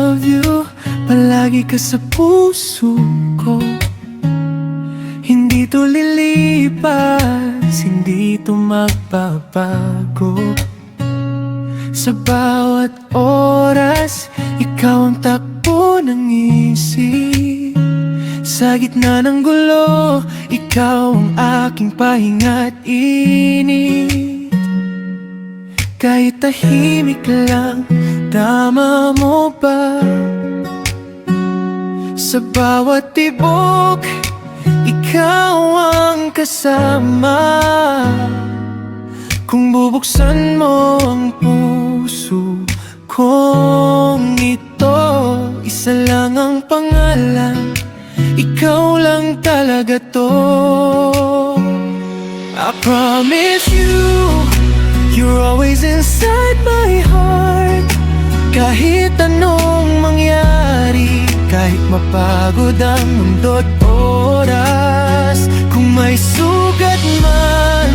love you, palagi ka sa puso ko. Hindi to lilipas, hindi to magbabago. Sa bawat oras, ikaw ang takbo ng isip. Sa gitna ng gulo, ikaw ang aking pahinga't init. Kahit tahimik lang, tama mo ba? Sa bawat tibok, ikaw ang kasama. Kung bubuksan mo ang puso kong ito, isa lang ang pangalan, ikaw lang talaga to. I promise you, you're always inside my heart. Kahit anong mangyari, kahit mapagod ang mundo't oras, kung may sugat man,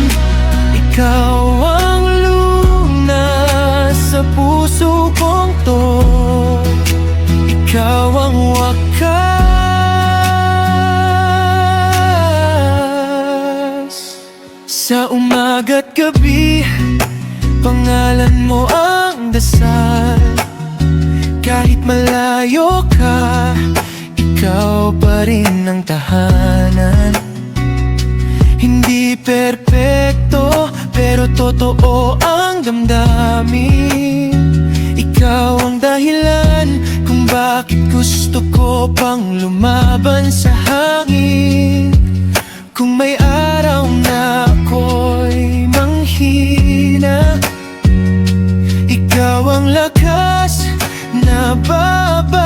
ikaw ang lunas sa puso kong to. Ikaw ang wakas. Sa umaga't gabi, pangalan mo ang dasal. Kahit malayo ka, ikaw pa rin ang tahanan. Hindi perpekto, pero totoo ang damdamin. Ikaw ang dahilan kung bakit gusto ko pang lumaban sa hangin. Kung may araw na ako'y manghina, ikaw ang lakas na babalikan.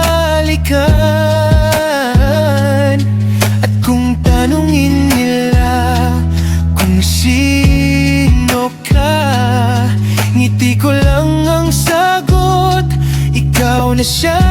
At kung tanungin nila kung sino ka, ngiti ko lang ang sagot, ikaw na siya.